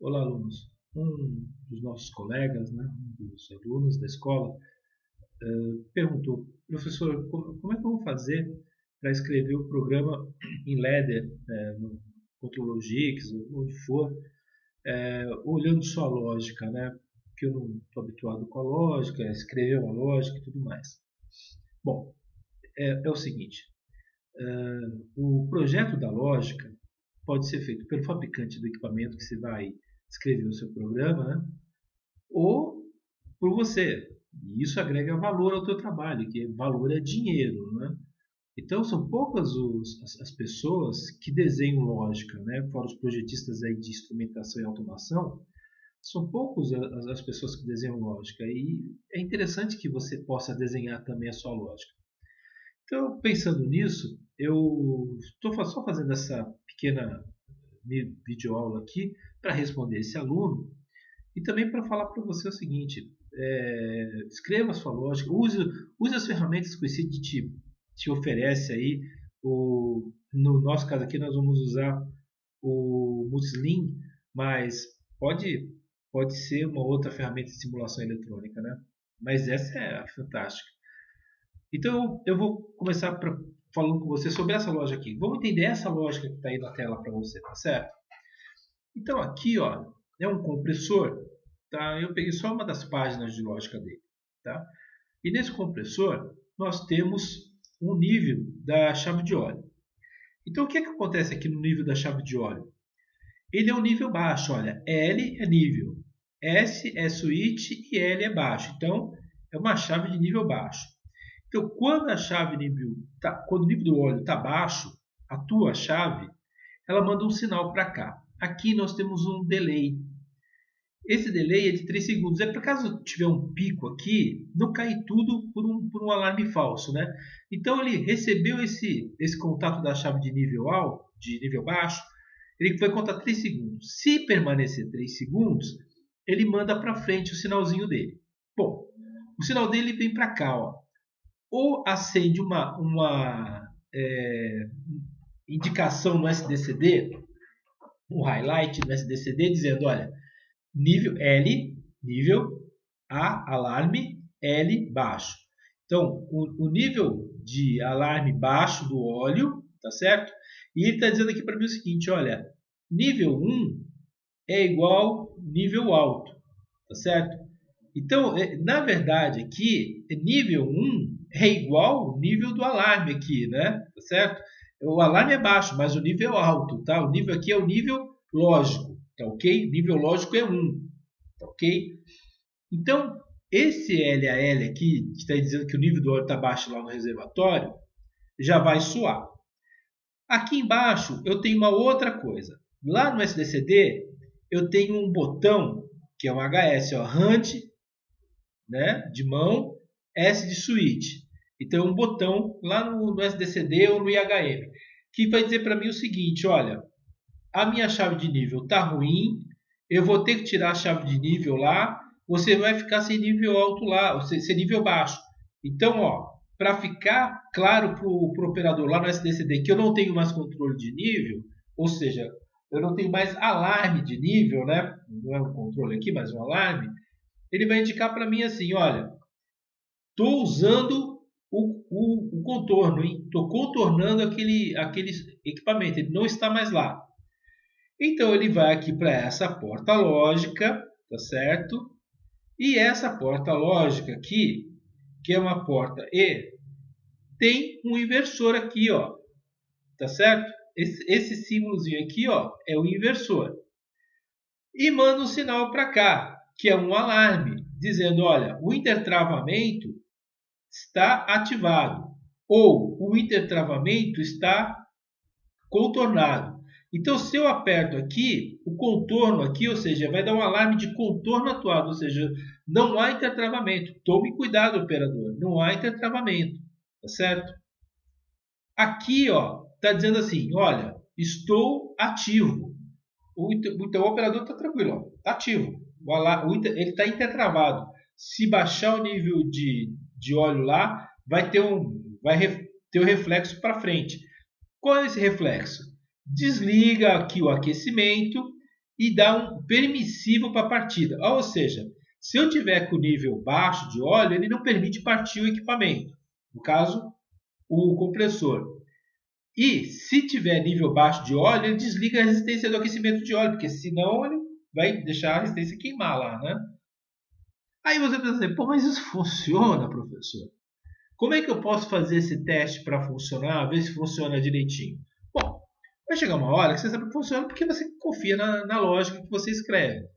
Olá, alunos. Um dos nossos colegas, né, um dos alunos da escola, perguntou: professor, como é que eu vou fazer para escrever o programa em Ladder, no CtrlGix, ou onde for, olhando só a lógica, né? Porque eu não estou habituado com a lógica, a escrever uma lógica e tudo mais. Bom, é o seguinte: o projeto da lógica pode ser feito pelo fabricante do equipamento que você vai escrever o seu programa, né? Ou por você. E isso agrega valor ao teu trabalho, que valor é dinheiro, né? Então são poucas as pessoas que desenham lógica, né? Fora os projetistas aí de instrumentação e automação, são poucos as pessoas que desenham lógica. E é interessante que você possa desenhar também a sua lógica. Então, pensando nisso, eu estou só fazendo essa pequena videoaula aqui para responder esse aluno e também para falar para você o seguinte: escreva a sua lógica, use as ferramentas que o CID te oferece aí. No nosso caso aqui, nós vamos usar o Multislim, mas pode ser uma outra ferramenta de simulação eletrônica, né? Mas essa é a fantástica. Então, eu vou começar falando com você sobre essa lógica aqui. Vamos entender essa lógica que está aí na tela para você, tá certo? Então, aqui, ó, é um compressor. Tá? Eu peguei só uma das páginas de lógica dele. Tá? E nesse compressor, nós temos um nível da chave de óleo. Então, o que acontece aqui no nível da chave de óleo? Ele é um nível baixo. Olha, L é nível, S é switch e L é baixo. Então, é uma chave de nível baixo. Então, quando quando o nível do óleo está baixo, a tua chave, ela manda um sinal para cá. Aqui nós temos um delay. Esse delay é de 3 segundos. É por caso tiver um pico aqui, não cair tudo por um alarme falso, né? Então ele recebeu esse contato da chave de nível alto, de nível baixo, ele vai contar 3 segundos. Se permanecer 3 segundos, ele manda para frente o sinalzinho dele. Bom, o sinal dele vem para cá, ó. Ou acende uma indicação no SDCD, um highlight no SDCD dizendo, olha, nível L, nível A, alarme, L, baixo. Então, o nível de alarme baixo do óleo, tá certo? E ele está dizendo aqui para mim o seguinte, olha, nível 1 é igual nível alto, tá certo? Então, na verdade, aqui, nível 1 é igual nível do alarme aqui, né? Tá certo? O alarme é baixo, mas o nível é alto, tá? O nível aqui é o nível lógico, tá ok? Nível lógico é 1, tá ok? Então, esse LAL aqui, que está dizendo que o nível do óleo está baixo lá no reservatório, já vai soar. Aqui embaixo, eu tenho uma outra coisa. Lá no SDCD, eu tenho um botão, que é um HS, ó, Hunt, né, de mão, S de switch. Então, um botão lá no SDCD ou no IHM, que vai dizer para mim o seguinte, olha, a minha chave de nível está ruim, eu vou ter que tirar a chave de nível lá, você vai ficar sem nível alto lá, ou sem nível baixo. Então, ó, para ficar claro para o operador lá no SDCD que eu não tenho mais controle de nível, ou seja, eu não tenho mais alarme de nível, né? Não é um controle aqui, mas um alarme. Ele vai indicar para mim assim, olha, estou usando o contorno, estou contornando aquele equipamento, ele não está mais lá. Então ele vai aqui para essa porta lógica, tá certo? E essa porta lógica aqui, que é uma porta E, tem um inversor aqui, ó, tá certo? Esse símbolozinho aqui, ó, é o inversor. E manda um sinal para cá, que é um alarme, dizendo, olha, o intertravamento está ativado ou o intertravamento está contornado. Então, se eu aperto aqui, o contorno aqui, ou seja, vai dar um alarme de contorno atuado, ou seja, não há intertravamento. Tome cuidado, operador, não há intertravamento, tá certo? Aqui, ó, está dizendo assim, olha, estou ativo. Então, o operador está tranquilo, está ativo. Ele está intertravado. Se baixar o nível de óleo lá, vai ter um reflexo para frente. Qual é esse reflexo? Desliga aqui o aquecimento e dá um permissivo para a partida. Ou seja, se eu tiver com o nível baixo de óleo, ele não permite partir o equipamento. No caso, o compressor. E se tiver nível baixo de óleo, ele desliga a resistência do aquecimento de óleo, porque senão ele vai deixar a resistência queimar lá, né? Aí você pensa assim, pô, mas isso funciona, professor? Como é que eu posso fazer esse teste para funcionar, ver se funciona direitinho? Bom, vai chegar uma hora que você sabe que funciona porque você confia na lógica que você escreve.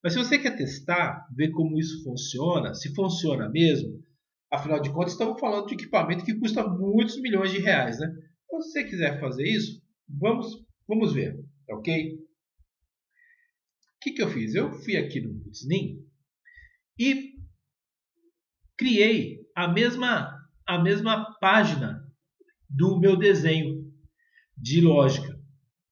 Mas se você quer testar, ver como isso funciona, se funciona mesmo, afinal de contas estamos falando de equipamento que custa muitos milhões de reais, né? Então, se você quiser fazer isso, vamos ver, ok? O que eu fiz? Eu fui aqui no Snin e criei a mesma página do meu desenho de lógica.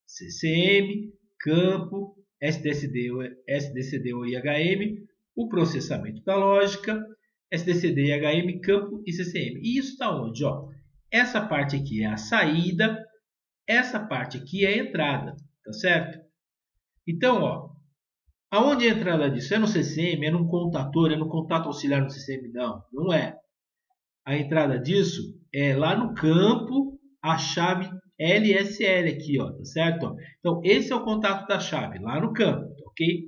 CCM, campo, SDCD ou IHM, o processamento da lógica, SDCD, IHM, campo e CCM. E isso está onde? Ó, essa parte aqui é a saída, essa parte aqui é a entrada, tá certo? Então, ó, aonde é a entrada disso? É no CCM, é no contator, é no contato auxiliar no CCM? Não, não é. A entrada disso é lá no campo, a chave LSL aqui, ó, tá certo? Então, esse é o contato da chave, lá no campo, ok?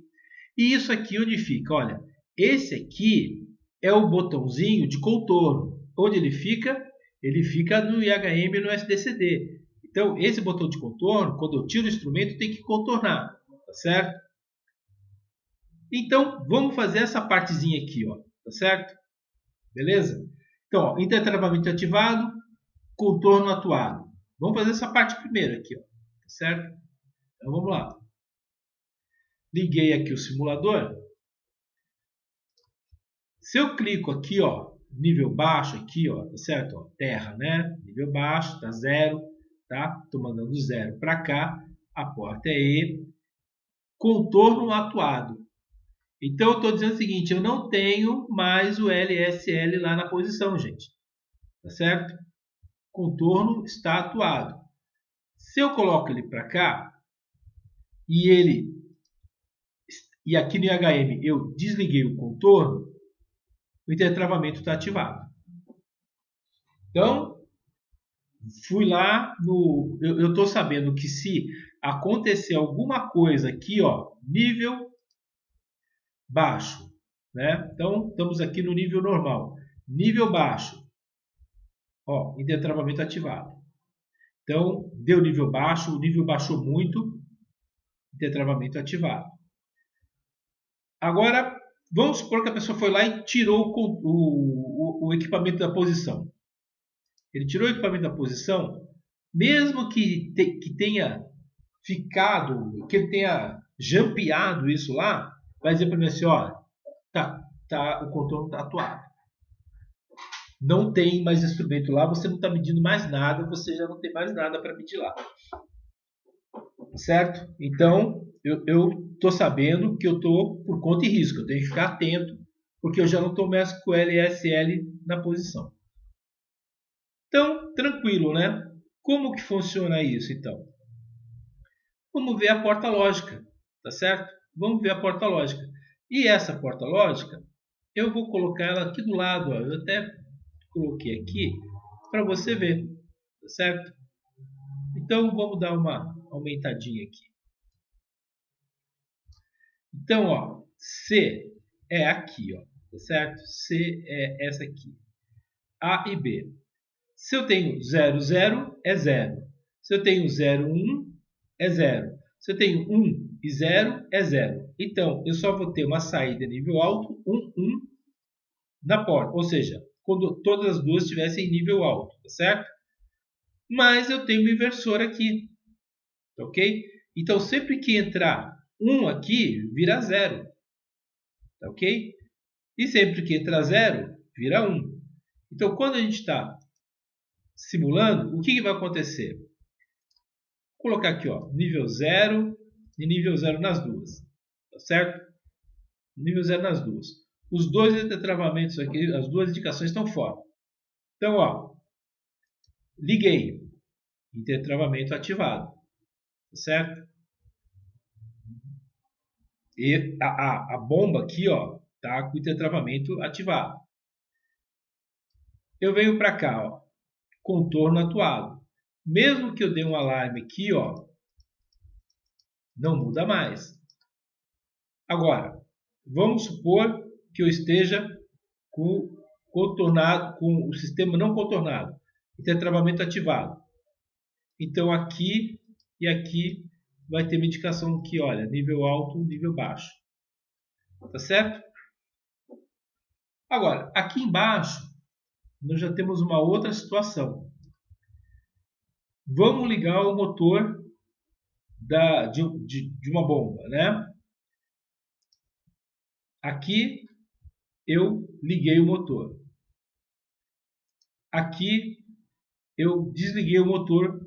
E isso aqui onde fica? Olha, esse aqui é o botãozinho de contorno. Onde ele fica? Ele fica no IHM e no SDCD. Então, esse botão de contorno, quando eu tiro o instrumento, tem que contornar, tá certo? Então, vamos fazer essa partezinha aqui, ó, tá certo? Beleza? Então, ó, intertravamento ativado, contorno atuado. Vamos fazer essa parte primeiro aqui, ó, tá certo? Então, vamos lá. Liguei aqui o simulador. Se eu clico aqui, ó, nível baixo aqui, ó, tá certo? Ó, terra, né? Nível baixo, tá zero, tá? Tô mandando zero para cá. A porta é E. Contorno atuado. Então, eu estou dizendo o seguinte, eu não tenho mais o LSL lá na posição, gente. Tá certo? Contorno está atuado. Se eu coloco ele para cá, e aqui no IHM eu desliguei o contorno, o intertravamento está ativado. Então, fui lá no... Eu estou sabendo que se acontecer alguma coisa aqui, ó, nível baixo, né? Então, estamos aqui no nível normal. Nível baixo, ó, intertravamento ativado. Então, deu nível baixo, o nível baixou muito, intertravamento ativado. Agora, vamos supor que a pessoa foi lá e tirou o equipamento da posição. Ele tirou o equipamento da posição, mesmo que tenha ficado, que ele tenha jampeado isso lá, vai dizer para mim assim, olha, o contorno está atuado. Não tem mais instrumento lá, você não está medindo mais nada, você já não tem mais nada para medir lá. Certo? Então, eu estou sabendo que eu estou por conta e risco. Eu tenho que ficar atento, porque eu já não estou mais com o LSL na posição. Então, tranquilo, né? Como que funciona isso, então? Vamos ver a porta lógica, tá certo? Vamos ver a porta lógica. E essa porta lógica, eu vou colocar ela aqui do lado. Ó. Eu até coloquei aqui para você ver, tá certo? Então, vamos dar uma aumentadinha aqui. Então, ó, C é aqui, ó, tá certo? C é essa aqui. A e B. Se eu tenho 0, 0, é 0. Se eu tenho 0, 1, é 0. Se eu tenho 1 e 0, é 0. Então, eu só vou ter uma saída nível alto, 1, 1, na porta. Ou seja, quando todas as duas estivessem em nível alto, tá certo? Mas eu tenho um inversor aqui, ok? Então, sempre que entrar 1 aqui, vira 0, tá ok? E sempre que entra 0, vira 1. Então, quando a gente está simulando, o que vai acontecer? Vou colocar aqui, ó, nível 0 e nível 0 nas duas. Tá certo? Nível 0 nas duas. Os dois intertravamentos aqui, as duas indicações estão fora. Então, ó, liguei. Intertravamento ativado. Tá certo? E a bomba aqui, ó, tá com o intertravamento ativado. Eu venho para cá, ó, contorno atuado. Mesmo que eu dê um alarme aqui, ó, não muda mais. Agora, vamos supor que eu esteja com o sistema não contornado, intertravamento ativado. Então aqui e aqui vai ter uma indicação aqui, olha, nível alto, nível baixo. Tá certo? Agora, aqui embaixo, nós já temos uma outra situação. Vamos ligar o motor de uma bomba, né? Aqui eu liguei o motor. Aqui eu desliguei o motor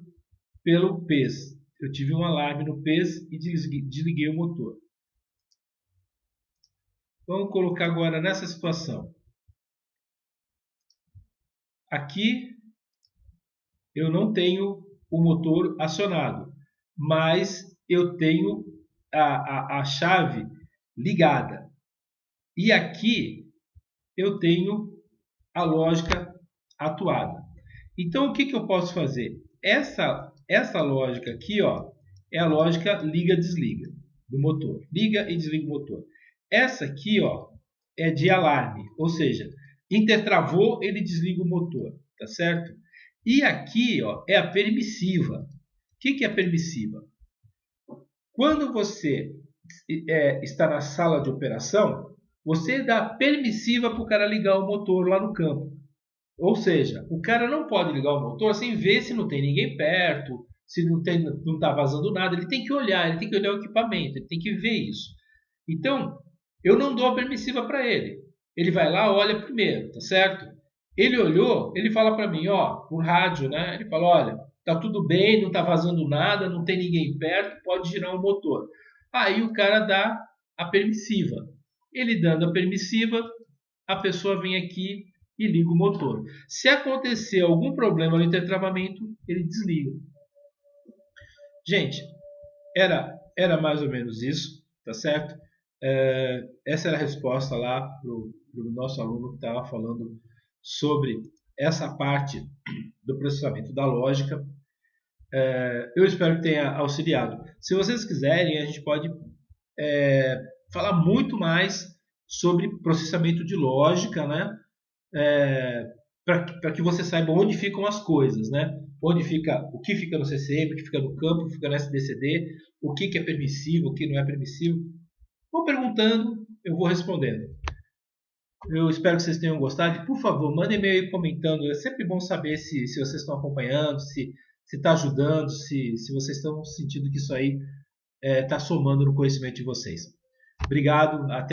pelo PES. Eu tive um alarme no PES e desliguei o motor. Vamos colocar agora nessa situação. Aqui eu não tenho o motor acionado, mas eu tenho a chave ligada. E aqui eu tenho a lógica atuada. Então o que eu posso fazer? Essa lógica aqui, ó, é a lógica liga-desliga do motor. Liga e desliga o motor. Essa aqui, ó, é de alarme, ou seja, intertravou, ele desliga o motor, tá certo? E aqui, ó, é a permissiva. O que é a permissiva? Quando você está na sala de operação, você dá permissiva para o cara ligar o motor lá no campo. Ou seja, o cara não pode ligar o motor sem ver se não tem ninguém perto, se não está vazando nada. Ele tem que olhar, ele tem que olhar o equipamento, ele tem que ver isso. Então, eu não dou a permissiva para ele. Ele vai lá, olha primeiro, tá certo? Ele olhou, ele fala para mim, ó, por rádio, né? Ele fala, olha, tá tudo bem, não tá vazando nada, não tem ninguém perto, pode girar o motor. Aí o cara dá a permissiva. Ele dando a permissiva, a pessoa vem aqui e liga o motor. Se acontecer algum problema no intertravamento, ele desliga. Gente, era mais ou menos isso, tá certo? Essa era a resposta lá para o nosso aluno que estava falando sobre essa parte do processamento da lógica. Eu espero que tenha auxiliado. Se vocês quiserem, a gente pode falar muito mais sobre processamento de lógica, né? Para que você saiba onde ficam as coisas, né? Onde fica, o que fica no CCM, o que fica no campo, o que fica no SDCD, o que é permissivo, o que não é permissivo. Vão perguntando, eu vou respondendo. Eu espero que vocês tenham gostado. Por favor, mandem e-mail comentando. É sempre bom saber se vocês estão acompanhando, se está ajudando, se vocês estão sentindo que isso aí está somando no conhecimento de vocês. Obrigado. Até